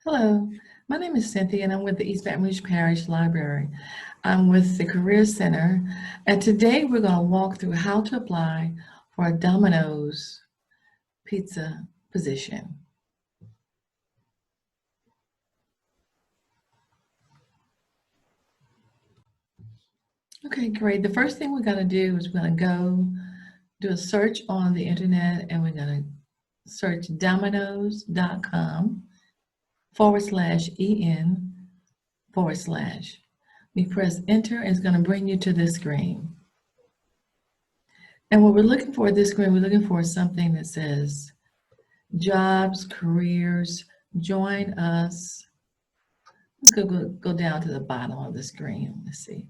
Hello, my name is Cynthia and I'm with the East Baton Rouge Parish Library. I'm with the Career Center, and today we're going to walk through how to apply for a Domino's pizza position. Okay, great. The first thing we're going to do is we're going to go do a search on the internet, and we're going to search dominos.com/en/. We press enter, and it's going to bring you to this screen. And what we're looking for at this screen, we're looking for something that says jobs, careers, join us. Let's go down to the bottom of the screen. Let's see.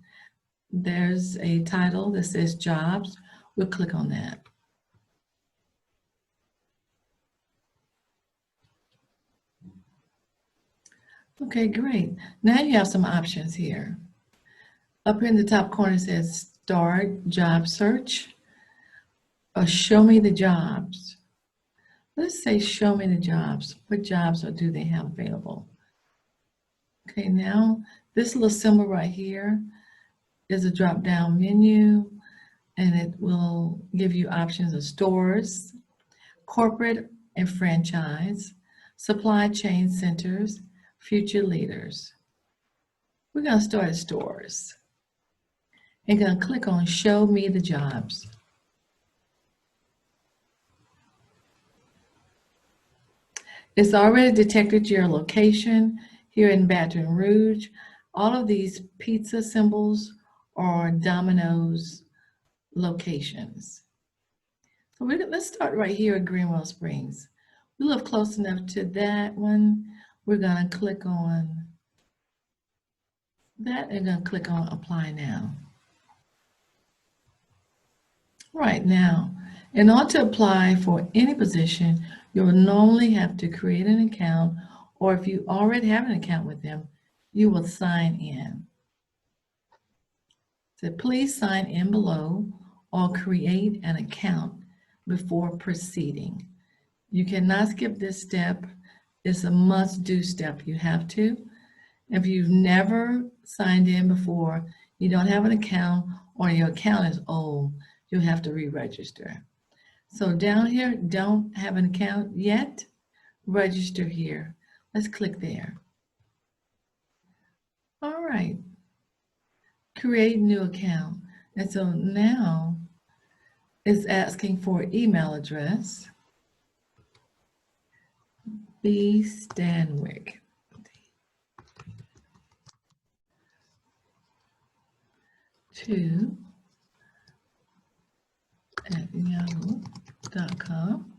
There's a title that says jobs. We'll click on that. Okay, great. Now you have some options here. Up in the top corner it says start job search or show me the jobs. Let's say show me the jobs. What jobs do they have available? Okay, now this little symbol right here is a drop-down menu, and it will give you options of stores, corporate and franchise, supply chain centers, future leaders. We're going to start at stores. And going to click on show me the jobs. It's already detected your location here in Baton Rouge. All of these pizza symbols are Domino's locations. So let's start right here at Greenwell Springs. We live close enough to that one. We're going to click on that and going to click on apply now. Right now, in order to apply for any position, you'll normally have to create an account, or if you already have an account with them, you will sign in. So please sign in below or create an account before proceeding. You cannot skip this step. It's a must-do step. You have to. If you've never signed in before, you don't have an account, or your account is old, you'll have to re-register. So down here, don't have an account yet, register here. Let's click there. All right, create new account. And so now it's asking for email address, B. Stanwyck. @yahoo.com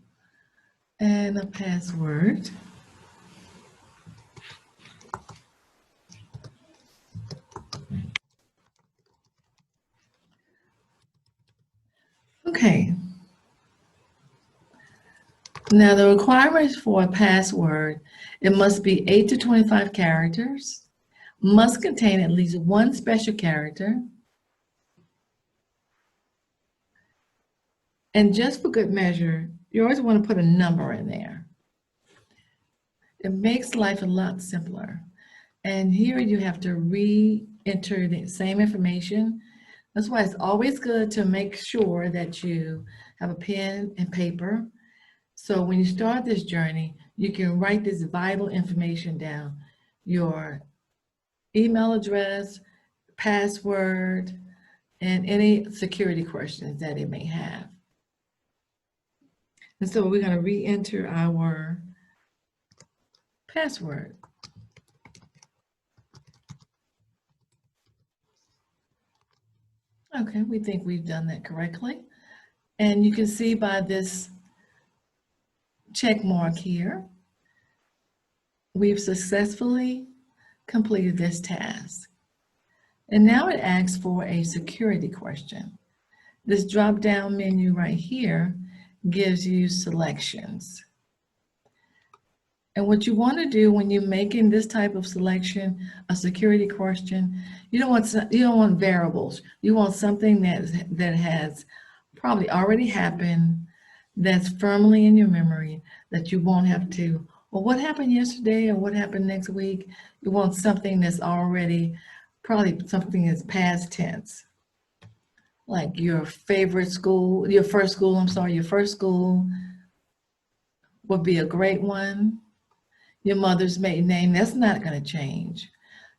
and a password. Okay. Now the requirements for a password, it must be 8 to 25 characters, must contain at least one special character, and just for good measure, you always want to put a number in there. It makes life a lot simpler. And here you have to re-enter the same information. That's why it's always good to make sure that you have a pen and paper. So when you start this journey, you can write this vital information down: your email address, password, and any security questions that it may have. And so we're going to re-enter our password. Okay, we think we've done that correctly. And you can see by this check mark here, we've successfully completed this task. And now it asks for a security question. This drop-down menu right here gives you selections. And what you want to do when you're making this type of selection, a security question, you don't want variables. You want something that has probably already happened, that's firmly in your memory, that you won't have to Well, what happened yesterday or what happened next week? You want something that's already, probably something that's past tense. Like your favorite school, your first school, I'm sorry, your first school would be a great one. Your mother's maiden name, that's not going to change.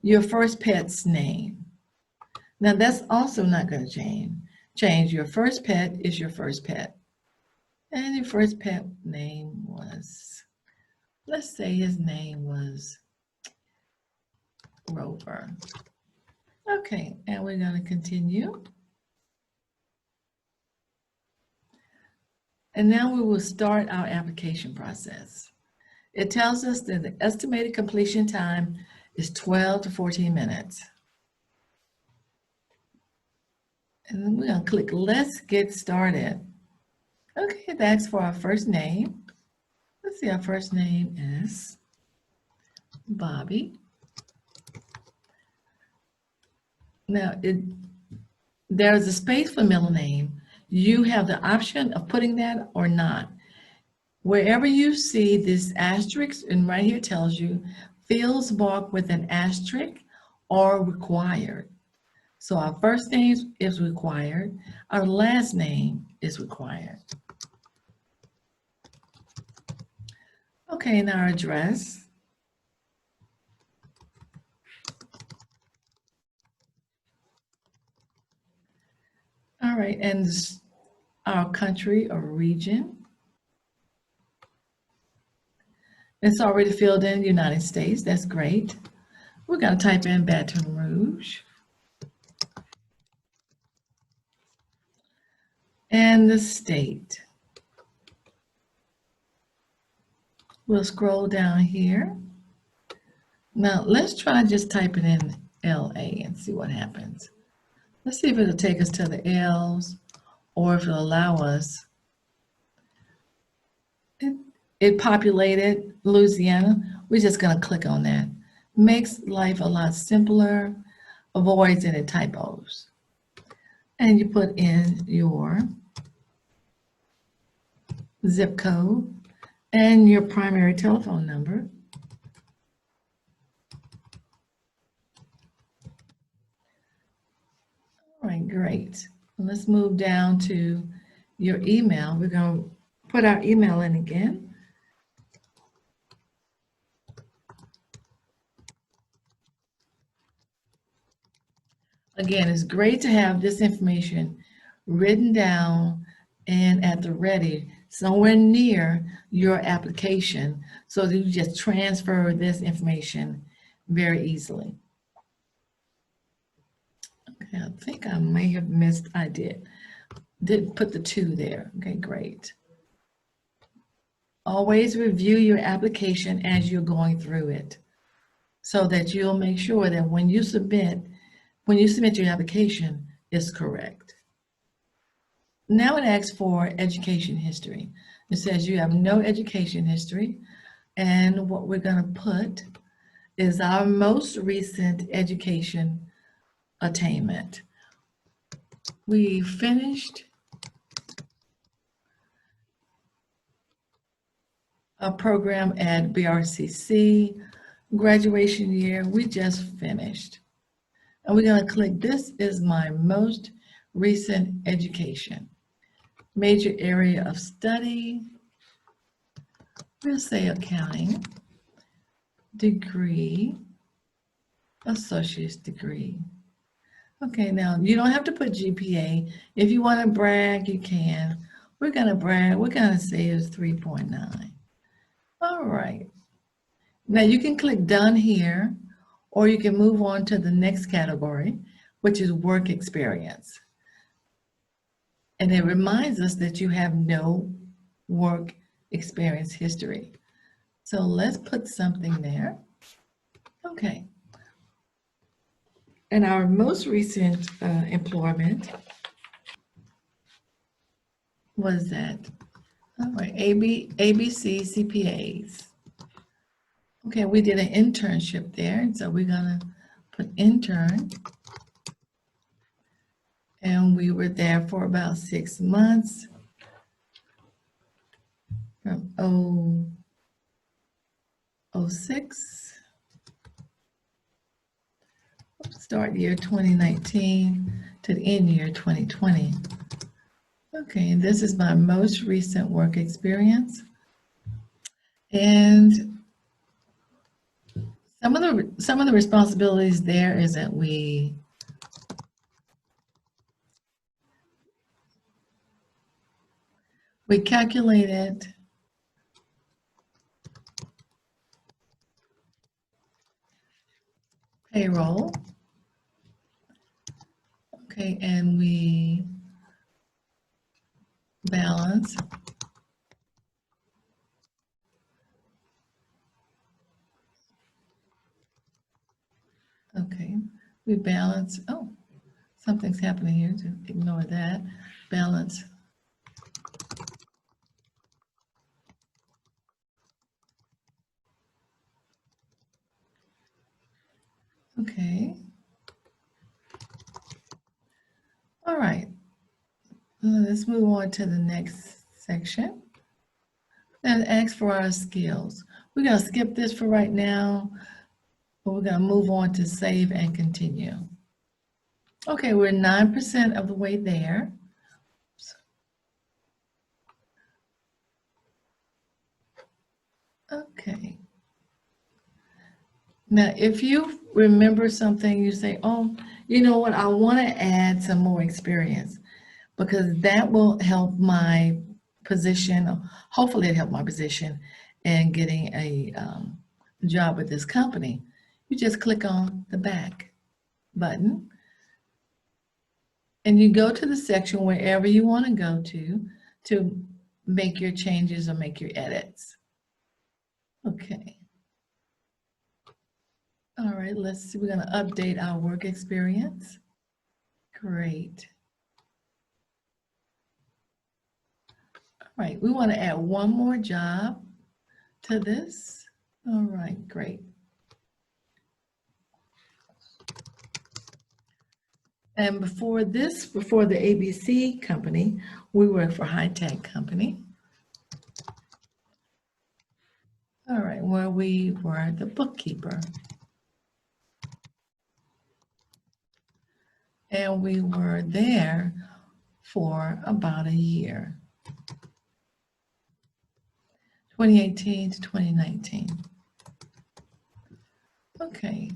Your first pet's name. Now that's also not going to change. Your first pet is your first pet. And your first pet name was, let's say his name was Rover. Okay, and we're going to continue. And now we will start our application process. It tells us that the estimated completion time is 12 to 14 minutes. And then we're going to click Let's Get Started. Okay, it asks for our first name. Let's see, our first name is Bobby. Now, there's a space for middle name. You have the option of putting that or not. Wherever you see this asterisk, and right here tells you, fields marked with an asterisk are required. So our first name is required. Our last name is required. Okay, and our address. All right, and our country or region. It's already filled in United States. That's great. We're going to type in Baton Rouge. And the state. We'll scroll down here. Now let's try just typing in LA and see what happens. Let's see if it'll take us to the L's or if it'll allow us. It populated Louisiana. We're just going to click on that. Makes life a lot simpler, avoids any typos. And you put in your zip code and your primary telephone number. All right, great. Let's move down to your email. We're going to put our email in again. Again, it's great to have this information written down and at the ready, somewhere near your application, so that you just transfer this information very easily. Okay, I think I may have missed, I didn't put the 2 there. Okay, great. Always review your application as you're going through it, so that you'll make sure that when you submit your application, it's correct. Now it asks for education history. It says you have no education history, and what we're going to put is our most recent education attainment. We finished a program at BRCC, graduation year, we just finished. And we're going to click, this is my most recent education. Major area of study, we'll say accounting, degree, associate's degree. Okay, now you don't have to put GPA. If you want to brag, you can. We're going to brag, we're going to say it's 3.9. All right. Now you can click done here, or you can move on to the next category, which is work experience. And it reminds us that you have no work experience history. So let's put something there. Okay. And our most recent employment was that, all right, ABC CPAs. Okay, we did an internship there, and so we're gonna put intern. And we were there for about 6 months from 06, start year 2019 to the end year 2020. Okay, and this is my most recent work experience. And some of the responsibilities there is that we calculated payroll. Okay, and we balance oh, something's happening here, to ignore that. Balance okay. All right, let's move on to the next section. And ask for our skills. We're going to skip this for right now, but we're going to move on to save and continue. Okay, we're 9% of the way there. Okay. Now, if you remember something, you say, oh, you know what, I want to add some more experience because that will help my position, hopefully it help my position in getting a job with this company. You just click on the back button and you go to the section wherever you want to go to make your changes or make your edits. Okay. All right, let's see, we're going to update our work experience. Great. All right, we want to add one more job to this. All right, great. And before the ABC company, we worked for High Tech Company. All right, where we were the bookkeeper. And we were there for about a year, 2018 to 2019. Okay.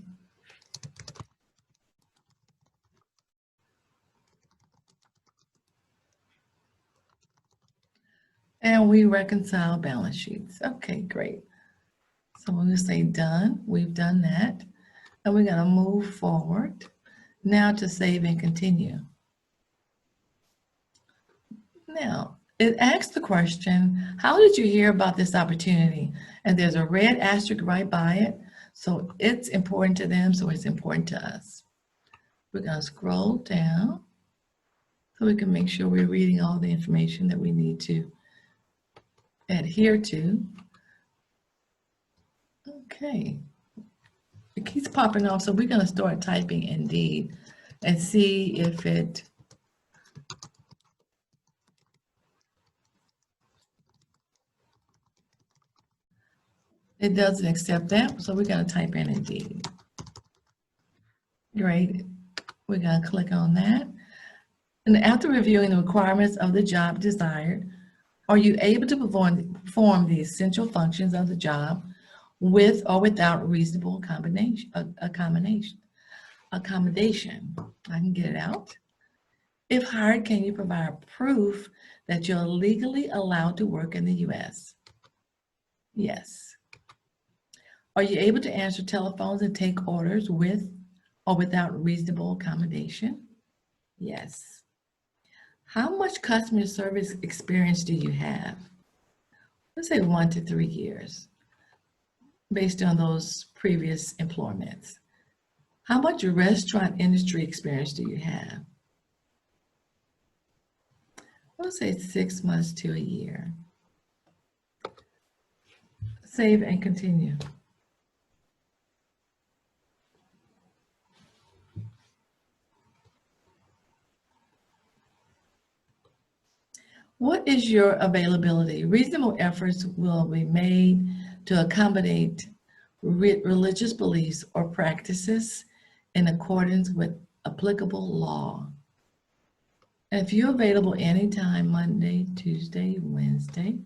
And we reconcile balance sheets. Okay, great. So we're going to say done. We've done that. And we're going to move forward now to save and continue. Now, it asks the question, how did you hear about this opportunity? And there's a red asterisk right by it. So it's important to them, so it's important to us. We're going to scroll down so we can make sure we're reading all the information that we need to adhere to. Okay. It keeps popping off, so we're going to start typing Indeed and see if it doesn't accept that, so we're going to type in Indeed. Great. We're going to click on that. And after reviewing the requirements of the job desired, are you able to perform the essential functions of the job with or without reasonable accommodation? I can get it out. If hired, can you provide proof that you're legally allowed to work in the U.S.? Yes. Are you able to answer telephones and take orders with or without reasonable accommodation? Yes. How much customer service experience do you have? Let's say 1 to 3 years, based on those previous employments. How much restaurant industry experience do you have? Let's say 6 months to a year. Save and continue. What is your availability? Reasonable efforts will be made to accommodate religious beliefs or practices in accordance with applicable law. And if you're available anytime, Monday, Tuesday, Wednesday,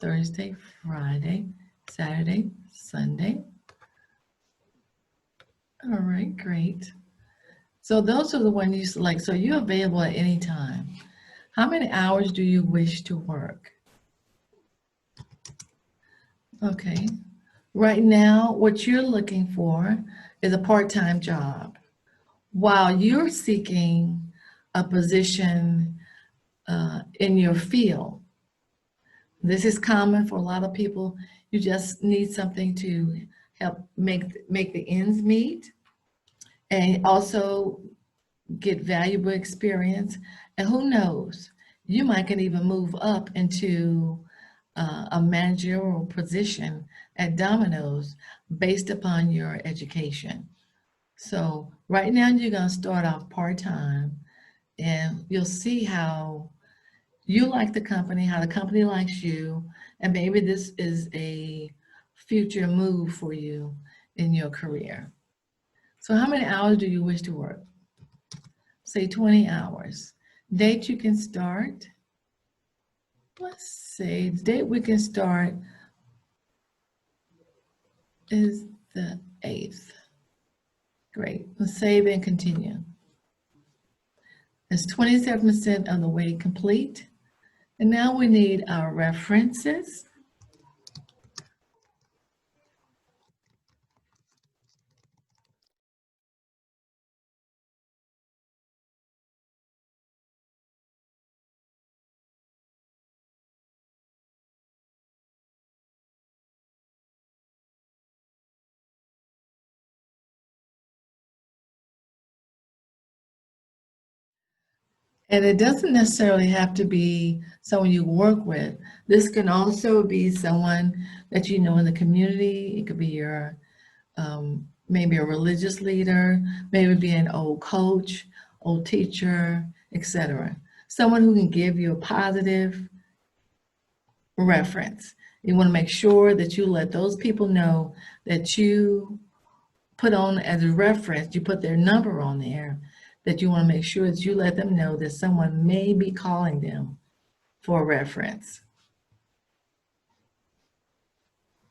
Thursday, Friday, Saturday, Sunday. All right, great. So those are the ones you select. So you're available at any time. How many hours do you wish to work? Okay. Right now, what you're looking for is a part-time job. While you're seeking a position in your field, this is common for a lot of people. You just need something to help make the ends meet, and also get valuable experience. And who knows, you might can even move up into a managerial position at Domino's based upon your education. So right now you're going to start off part-time, and you'll see how you like the company, how the company likes you, and maybe this is a future move for you in your career. So how many hours do you wish to work? Say 20 hours. Date you can start. Let's say the date we can start is the 8th. Great. Let's save and continue. It's 27% of the way complete. And now we need our references. And it doesn't necessarily have to be someone you work with. This can also be someone that you know in the community. It could be your maybe a religious leader, maybe be an old coach, old teacher, etc. Someone who can give you a positive reference. You want to make sure that you let those people know that you put on as a reference, you put their number on there, that you want to make sure that you let them know that someone may be calling them for a reference.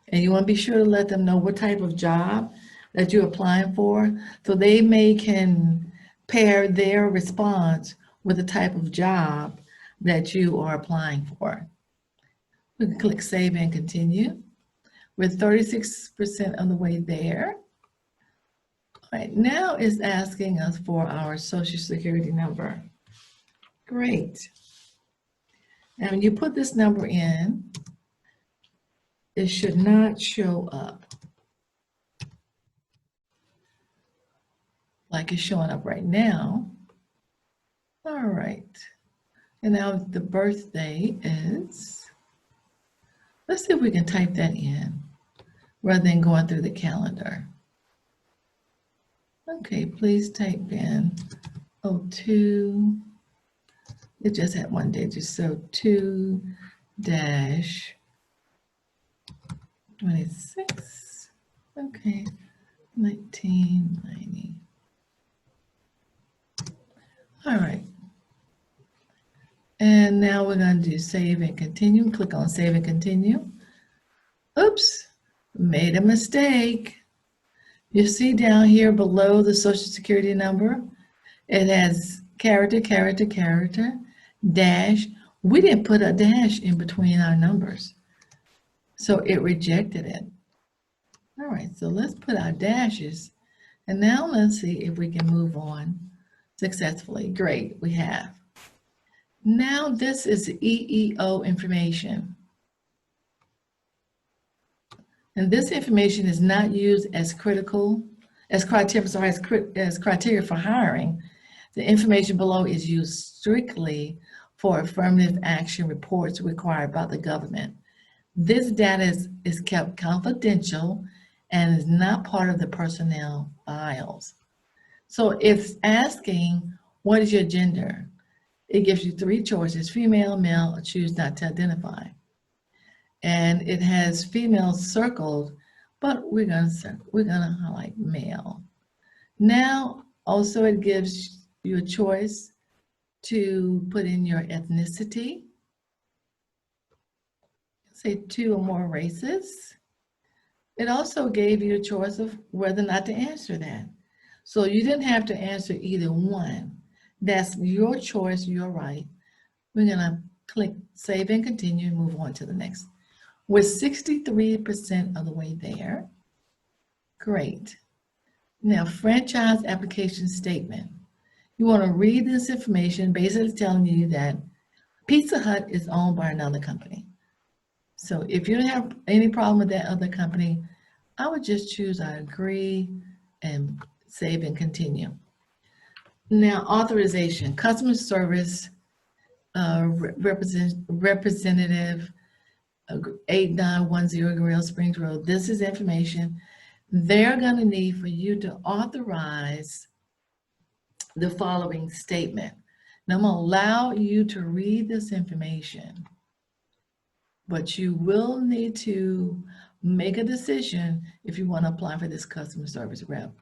And you want to be sure to let them know what type of job that you're applying for, so they can pair their response with the type of job that you are applying for. We can click Save and Continue. We're 36% of the way there. All right, now it's asking us for our Social Security number. Great. And when you put this number in, it should not show up like it's showing up right now. All right. And now the birthday is, let's see if we can type that in rather than going through the calendar. Okay, please type in 02. It just had one digit, so 2-26. Okay, 1990. All right. And now we're going to do Save and Continue. Click on Save and Continue. Oops, made a mistake. You see down here below the Social Security number, it has character, character, character, dash. We didn't put a dash in between our numbers, so it rejected it. All right, so let's put our dashes, and now let's see if we can move on successfully. Great, we have. Now this is EEO information. And this information is not used as criteria for hiring. The information below is used strictly for affirmative action reports required by the government. This data is kept confidential and is not part of the personnel files. So if asking, what is your gender? It gives you 3 choices, female, male, or choose not to identify. And it has female circled, but we're gonna highlight male. Now, also it gives you a choice to put in your ethnicity, say 2 or more races. It also gave you a choice of whether or not to answer that. So you didn't have to answer either one. That's your choice, your right. We're gonna click Save and Continue and move on to the next. We're 63% of the way there. Great. Now, franchise application statement. You want to read this information basically telling you that Pizza Hut is owned by another company. So if you don't have any problem with that other company, I would just choose I agree and save and continue. Now, authorization, customer service representative 8910 Grill Springs Road. This is information they're going to need for you to authorize the following statement. Now, I'm going to allow you to read this information, but you will need to make a decision if you want to apply for this customer service rep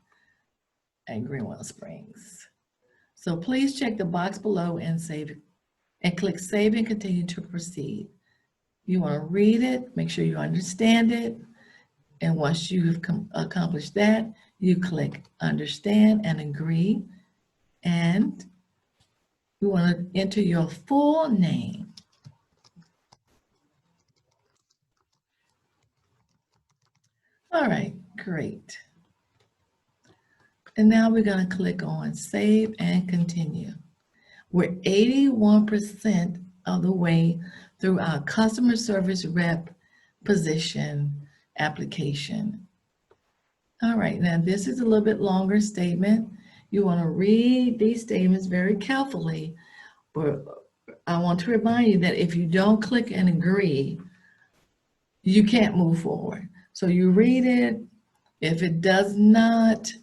at Greenwell Springs. So please check the box below and save and click Save and Continue to proceed. You want to read it, make sure you understand it, and once you've accomplished that, you click Understand and Agree, and you want to enter your full name. All right, great. And now we're going to click on Save and Continue. We're 81% of the way through our customer service rep position application. All right, now this is a little bit longer statement. You want to read these statements very carefully, but I want to remind you that if you don't click and agree, you can't move forward. So you read it. If it does not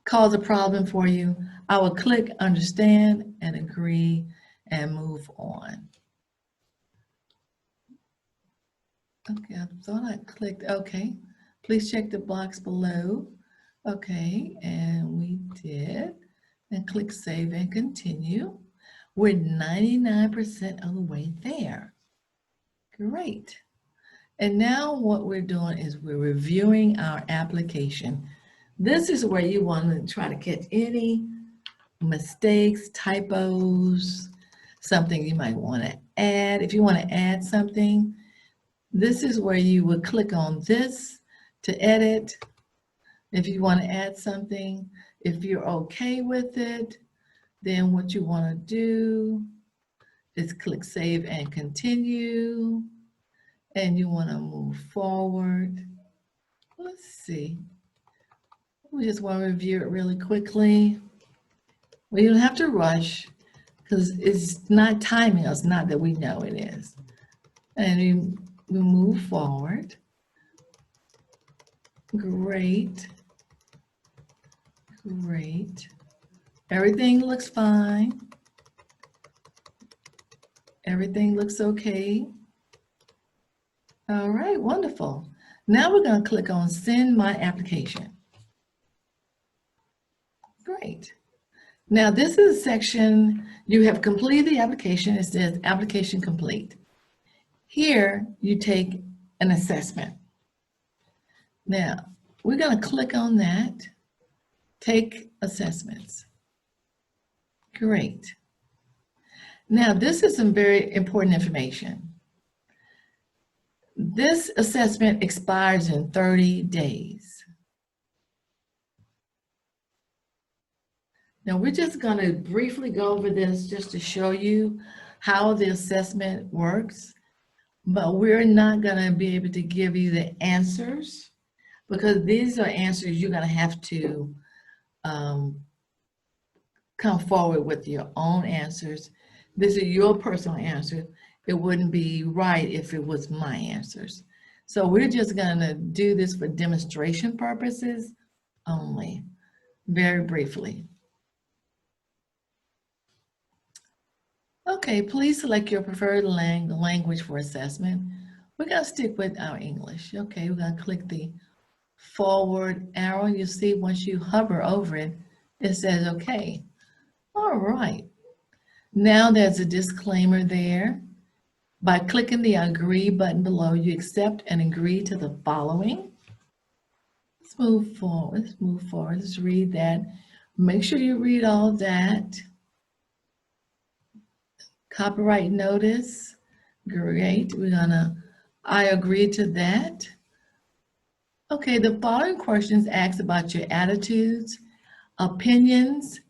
cause a problem for you, I will click Understand and Agree and move on. Okay, I thought I clicked, okay. Please check the box below. Okay, and we did. And click Save and Continue. We're 99% of the way there. Great. And now what we're doing is we're reviewing our application. This is where you want to try to catch any mistakes, typos, something you might want to add. If you want to add something, this is where you would click on this to edit. If you want to add something, if you're okay with it, then what you want to do is click Save and Continue, and you want to move forward. Let's see. We just want to review it really quickly. Well, you don't have to rush because it's not timing us, not that we know it is. And we move forward. Great. Great. Everything looks fine. Everything looks okay. All right, wonderful. Now we're going to click on Send My Application. Great. Now this is a section, you have completed the application. It says Application Complete. Here you take an assessment. Now we're going to click on that. Take assessments. Great. Now this is some very important information. This assessment expires in 30 days. Now we're just going to briefly go over this just to show you how the assessment works, but we're not going to be able to give you the answers because these are answers you're going to have to come forward with your own answers. This is your personal answer. It wouldn't be right if it was my answers. So we're just going to do this for demonstration purposes only, very briefly. Okay, please select your preferred language for assessment. We're gonna stick with our English. Okay, we're gonna click the forward arrow. You see once you hover over it, it says okay. All right. Now there's a disclaimer there. By clicking the agree button below, you accept and agree to the following. Let's move forward. Let's move forward. Let's read that. Make sure you read all that. Copyright notice. Great. I agree to that. Okay, the following questions ask about your attitudes, opinions,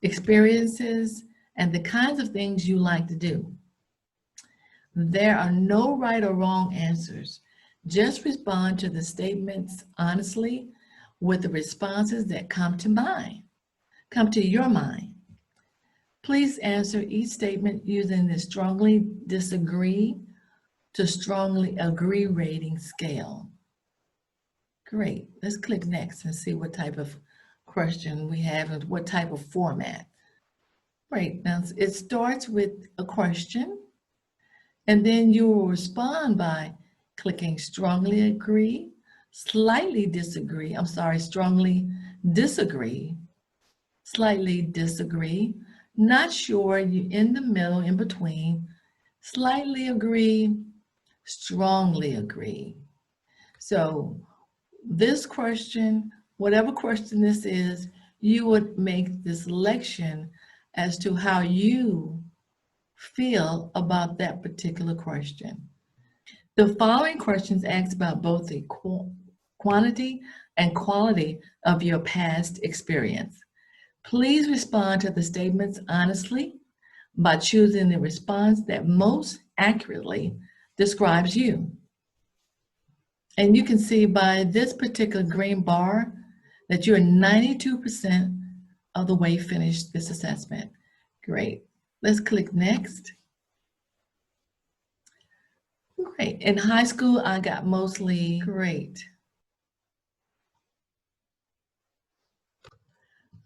experiences, and the kinds of things you like to do. There are no right or wrong answers. Just respond to the statements honestly with the responses that come to your mind. Please answer each statement using the strongly disagree to strongly agree rating scale. Great. Let's click next and see what type of question we have and what type of format. Great. Now it starts with a question, and then you will respond by clicking strongly agree, slightly disagree, strongly disagree, slightly disagree, not sure, you in the middle, in between, slightly agree, strongly agree. So this question, whatever question this is, you would make the selection as to how you feel about that particular question. The following questions ask about both the quantity and quality of your past experience. Please respond to the statements honestly by choosing the response that most accurately describes you. And you can see by this particular green bar that you're 92% of the way finished this assessment. Great. Let's click next. Great. In high school, I got mostly great.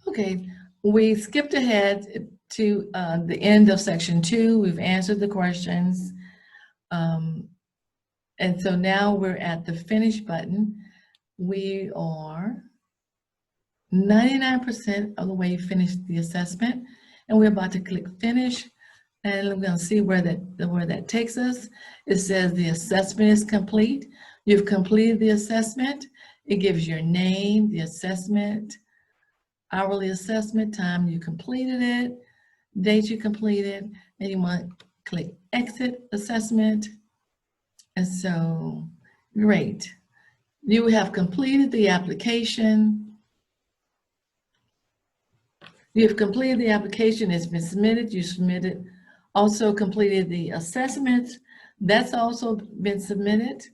Okay, we skipped ahead to the end of section 2. We've answered the questions. And so now we're at the finish button. We are 99% of the way finished the assessment, and we're about to click finish, and we're going to see where that takes us. It says the assessment is complete. You've completed the assessment. It gives your name, the assessment, hourly assessment, time you completed it, date you completed, and you want to click exit assessment. And so, great. You have completed the application. You have completed the application. It's been submitted. You submitted, also completed the assessment. That's also been submitted.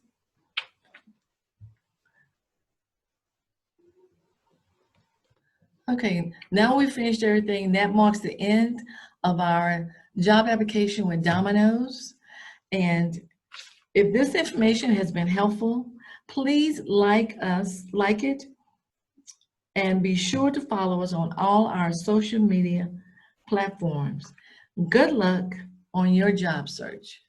Okay, now we've finished everything. That marks the end of our job application with Domino's. And if this information has been helpful, please like it, and be sure to follow us on all our social media platforms. Good luck on your job search.